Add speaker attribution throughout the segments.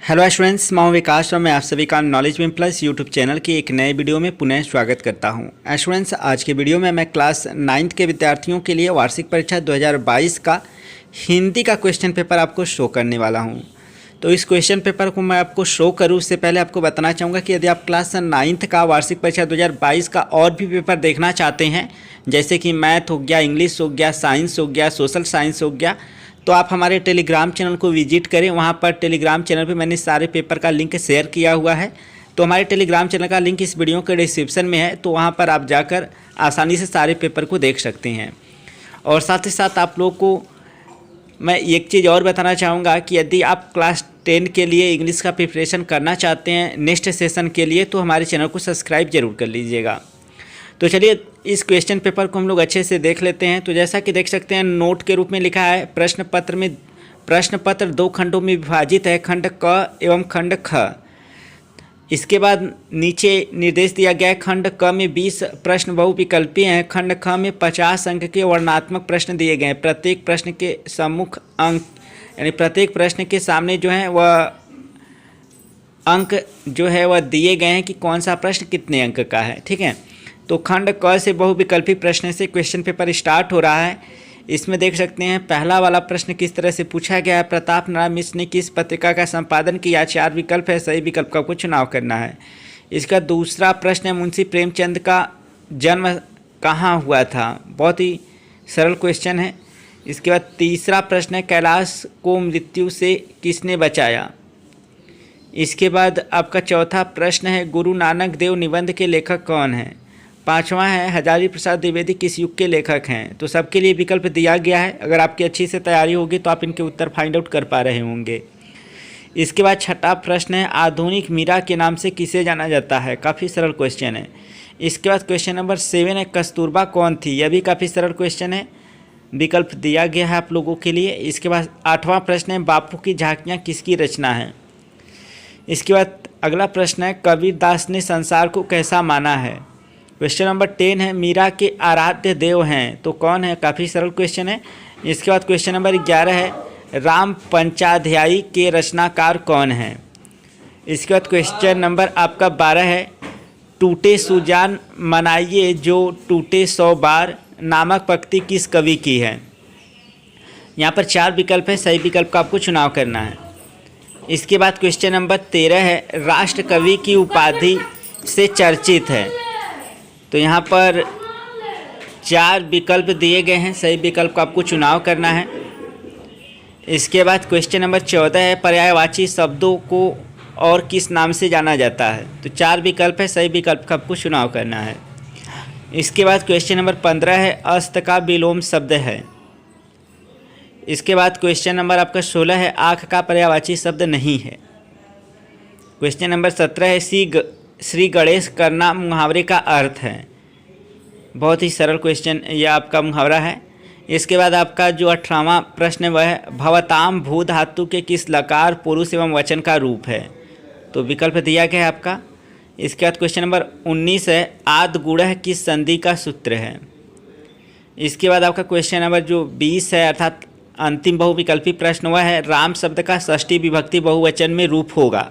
Speaker 1: Hello students, मैं हूं विकास और मैं आप सभी का knowledge win plus YouTube channel की एक नए वीडियो में पुनः स्वागत करता हूं। स्टूडेंट्स, आज के वीडियो में मैं क्लास 9th के विद्यार्थियों के लिए वार्षिक परीक्षा 2022 का हिंदी का क्वेश्चन पेपर आपको शो करने वाला हूं। तो इस क्वेश्चन पेपर को मैं आपको शो करूँ उससे पहले आपको बताना चाहूँगा कि यदि आप क्लास 9th का वार्षिक परीक्षा 2022 का और भी पेपर देखना चाहते हैं, जैसे कि मैथ हो गया, इंग्लिश हो गया, साइंस हो गया, सोशल साइंस हो गया, तो आप हमारे टेलीग्राम चैनल को विजिट करें। वहाँ पर टेलीग्राम चैनल पे मैंने सारे पेपर का लिंक शेयर किया हुआ है। तो हमारे टेलीग्राम चैनल का लिंक इस वीडियो के डिस्क्रिप्शन में है, तो वहाँ पर आप जाकर आसानी से सारे पेपर को देख सकते हैं। और साथ ही साथ आप लोग को मैं एक चीज़ और बताना चाहूँगा कि यदि आप क्लास 10 के लिए इंग्लिश का प्रिपरेशन करना चाहते हैं नेक्स्ट सेशन के लिए, तो हमारे चैनल को सब्सक्राइब जरूर कर लीजिएगा। तो चलिए इस क्वेश्चन पेपर को हम लोग अच्छे से देख लेते हैं। तो जैसा कि देख सकते हैं, नोट के रूप में लिखा है, प्रश्न पत्र 2 खंडों में विभाजित है, खंड क एवं खंड ख। इसके बाद नीचे निर्देश दिया गया है, खंड क में 20 प्रश्न बहुविकल्पीय हैं, खंड ख में 50 अंक के वर्णनात्मक प्रश्न दिए गए हैं। प्रत्येक प्रश्न के सम्मुख अंक यानी प्रत्येक प्रश्न के सामने जो है वह अंक जो है वह दिए गए हैं कि कौन सा प्रश्न कितने अंक का है। ठीक है, तो खंड क से बहुविकल्पी प्रश्न से क्वेश्चन पेपर स्टार्ट हो रहा है। इसमें देख सकते हैं पहला वाला प्रश्न किस तरह से पूछा गया है। प्रताप नारायण मिश्र ने किस पत्रिका का संपादन किया? 4 विकल्प है, सही विकल्प का आपको चुनाव करना है। इसका दूसरा प्रश्न है, मुंशी प्रेमचंद का जन्म कहाँ हुआ था? बहुत ही सरल क्वेश्चन है। इसके बाद तीसरा प्रश्न है, कैलाश को मृत्यु से किसने बचाया? इसके बाद आपका चौथा प्रश्न है, गुरु नानक देव निबंध के लेखक कौन हैं? पांचवा है, हजारी प्रसाद द्विवेदी किस युग के लेखक हैं? तो सबके लिए विकल्प दिया गया है। अगर आपकी अच्छी से तैयारी होगी तो आप इनके उत्तर फाइंड आउट कर पा रहे होंगे। इसके बाद छठा प्रश्न है, आधुनिक मीरा के नाम से किसे जाना जाता है? काफ़ी सरल क्वेश्चन है। इसके बाद क्वेश्चन नंबर 7 है, कस्तूरबा कौन थी? यह भी काफ़ी सरल क्वेश्चन है, विकल्प दिया गया है आप लोगों के लिए। इसके बाद 8वां प्रश्न है, बापू की झांकियाँ किसकी रचना है? इसके बाद अगला प्रश्न है, कबीरदास ने संसार को कैसा माना है? क्वेश्चन नंबर 10 है, मीरा के आराध्य देव हैं तो कौन है? काफ़ी सरल क्वेश्चन है। इसके बाद क्वेश्चन नंबर 11 है, राम पंचाध्यायी के रचनाकार कौन हैं? इसके बाद क्वेश्चन नंबर आपका 12 है, टूटे सुजान मनाइए जो टूटे 100 बार नामक पंक्ति किस कवि की है? यहाँ पर 4 विकल्प है, सही विकल्प का आपको चुनाव करना है। इसके बाद क्वेश्चन नंबर 13 है, राष्ट्र कवि की उपाधि से चर्चित है। तो यहाँ पर 4 विकल्प दिए गए हैं, सही विकल्प का आपको चुनाव करना है। इसके बाद क्वेश्चन नंबर 14 है, पर्यायवाची शब्दों को और किस नाम से जाना जाता है? तो 4 विकल्प है, सही विकल्प का आपको चुनाव करना है। इसके बाद क्वेश्चन नंबर 15 है, अस्त का विलोम शब्द है। इसके बाद क्वेश्चन नंबर आपका 16 है, आँख का पर्यायवाची शब्द नहीं है। क्वेश्चन नंबर 17 है, श्री गणेश करना मुहावरे का अर्थ है। बहुत ही सरल क्वेश्चन यह आपका मुहावरा है। इसके बाद आपका जो 18वां प्रश्न है वह है, भवताम भू धातु के किस लकार पुरुष एवं वचन का रूप है? तो विकल्प दिया गया है आपका। इसके बाद क्वेश्चन नंबर 19 है, आद गुणः किस संधि का सूत्र है? इसके बाद आपका क्वेश्चन नंबर जो 20 है अर्थात अंतिम बहुविकल्पी प्रश्न वह है, राम शब्द का षष्ठी विभक्ति बहुवचन में रूप होगा।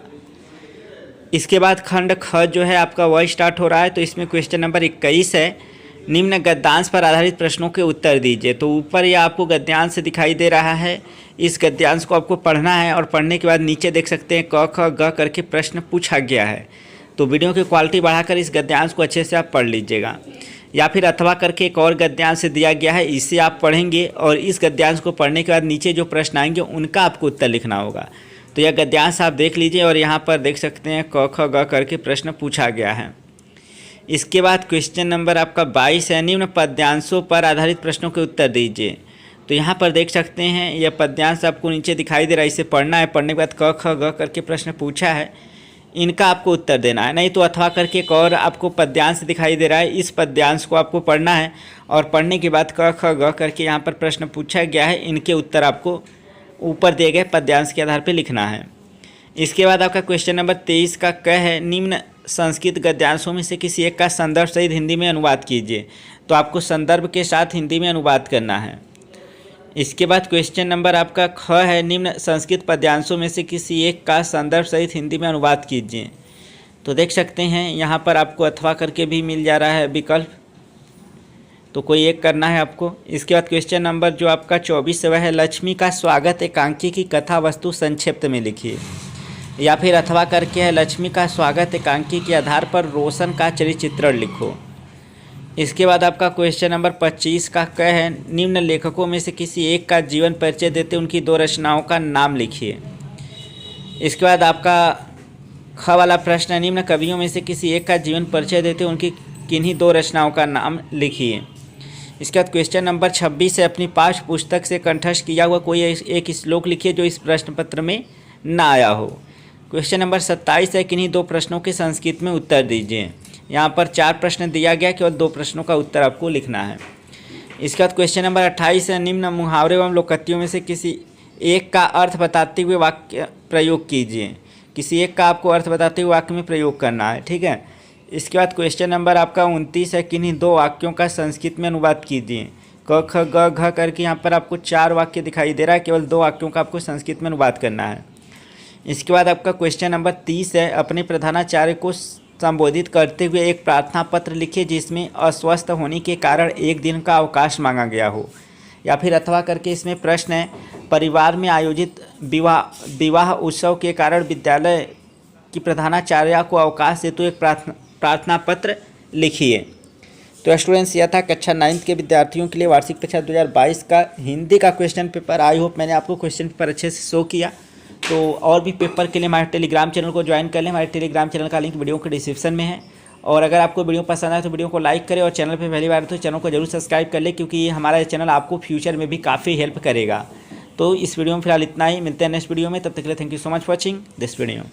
Speaker 1: इसके बाद खंड ख जो है आपका वह स्टार्ट हो रहा है। तो इसमें क्वेश्चन नंबर 21 है, निम्न गद्यांश पर आधारित प्रश्नों के उत्तर दीजिए। तो ऊपर यह आपको गद्यांश दिखाई दे रहा है, इस गद्यांश को आपको पढ़ना है और पढ़ने के बाद नीचे देख सकते हैं क ख ग करके प्रश्न पूछा गया है। तो वीडियो की क्वालिटी बढ़ाकर इस गद्यांश को अच्छे से आप पढ़ लीजिएगा, या फिर अथवा करके एक और गद्यांश दिया गया है, इसे आप पढ़ेंगे और इस गद्यांश को पढ़ने के बाद नीचे जो प्रश्न आएंगे उनका आपको उत्तर लिखना होगा। तो यह गद्यांश आप देख लीजिए और यहाँ पर देख सकते हैं क ख ग करके प्रश्न पूछा गया है। इसके बाद क्वेश्चन नंबर आपका 22 है, निम्न पद्यांशों पर आधारित प्रश्नों के उत्तर दीजिए। तो यहाँ पर देख सकते हैं यह पद्यांश आपको नीचे दिखाई दे रहा है, इसे पढ़ना है। पढ़ने के बाद क ख ग करके प्रश्न पूछा है, इनका आपको उत्तर देना है। नहीं तो अथवा करके एक और आपको पद्यांश दिखाई दे रहा है, इस पद्यांश को आपको पढ़ना है और पढ़ने के बाद क ख ग करके यहाँ पर प्रश्न पूछा गया है, इनके उत्तर आपको ऊपर दिए गए पद्यांश के आधार पर लिखना है। इसके बाद आपका क्वेश्चन नंबर 23 का क है, निम्न संस्कृत गद्यांशों में से किसी एक का संदर्भ सहित हिंदी में अनुवाद कीजिए। तो आपको संदर्भ के साथ हिंदी में अनुवाद करना है। इसके बाद क्वेश्चन नंबर आपका ख है, निम्न संस्कृत पद्यांशों में से किसी एक का संदर्भ सहित हिंदी में अनुवाद कीजिए। तो देख सकते हैं यहाँ पर आपको अथवा करके भी मिल जा रहा है विकल्प, तो कोई एक करना है आपको। इसके बाद क्वेश्चन नंबर जो आपका 24 वह है, लक्ष्मी का स्वागत एकांकी की कथा वस्तु संक्षिप्त में लिखिए। या फिर अथवा करके है, लक्ष्मी का स्वागत एकांकी के आधार पर रोशन का चरित्र चित्रण लिखो। इसके बाद आपका क्वेश्चन नंबर 25 का क है, निम्न लेखकों में से किसी एक का जीवन परिचय देते उनकी 2 रचनाओं का नाम लिखिए। इसके बाद आपका ख वाला प्रश्न है, निम्न कवियों में से किसी एक का जीवन परिचय देते उनकी किन्हीं 2 रचनाओं का नाम लिखिए। इसके बाद क्वेश्चन नंबर 26 है, अपनी पाठ्य पुस्तक से कंठस्थ किया हुआ कोई एक श्लोक लिखिए जो इस प्रश्न पत्र में ना आया हो। क्वेश्चन नंबर 27 है, किन्हीं 2 प्रश्नों के संस्कृत में उत्तर दीजिए। यहाँ पर 4 प्रश्न दिया गया, केवल 2 प्रश्नों का उत्तर आपको लिखना है। इसके बाद क्वेश्चन नंबर 28 है, निम्न मुहावरे एवं लोकोक्तियों में से किसी एक का अर्थ बताते हुए वाक्य प्रयोग कीजिए। किसी एक का आपको अर्थ बताते हुए वाक्य में प्रयोग करना है, ठीक है। इसके बाद क्वेश्चन नंबर आपका 29 है, किन्हीं 2 वाक्यों का संस्कृत में अनुवाद कीजिए। क ख ग घ करके यहाँ पर आपको 4 वाक्य दिखाई दे रहा है, केवल 2 वाक्यों का आपको संस्कृत में अनुवाद करना है। इसके बाद आपका क्वेश्चन नंबर 30 है, अपने प्रधानाचार्य को संबोधित करते हुए एक प्रार्थना पत्र लिखिए जिसमें अस्वस्थ होने के कारण 1 दिन का अवकाश मांगा गया हो। या फिर अथवा करके इसमें प्रश्न है, परिवार में आयोजित विवाह उत्सव के कारण विद्यालय की प्रधानाचार्य को अवकाश हेतु एक प्रार्थना पत्र लिखिए। तो स्टूडेंट्स, यह था कक्षा 9 के विद्यार्थियों के लिए वार्षिक परीक्षा 2022 का हिंदी का क्वेश्चन पेपर। आई होप मैंने आपको क्वेश्चन पेपर अच्छे से शो किया। तो और भी पेपर के लिए हमारे टेलीग्राम चैनल को ज्वाइन कर लें। हमारे टेलीग्राम चैनल का लिंक वीडियो के डिस्क्रिप्शन में है। और अगर आपको वीडियो पसंद आए तो वीडियो को लाइक करें और चैनल पे पहली बार तो चैनल को जरूर सब्सक्राइब कर लें, क्योंकि ये हमारा चैनल आपको फ्यूचर में भी काफ़ी हेल्प करेगा। तो इस वीडियो में फिलहाल इतना ही, मिलते हैं नेक्स्ट वीडियो में। तब तक के लिए thank you so much for watching this video.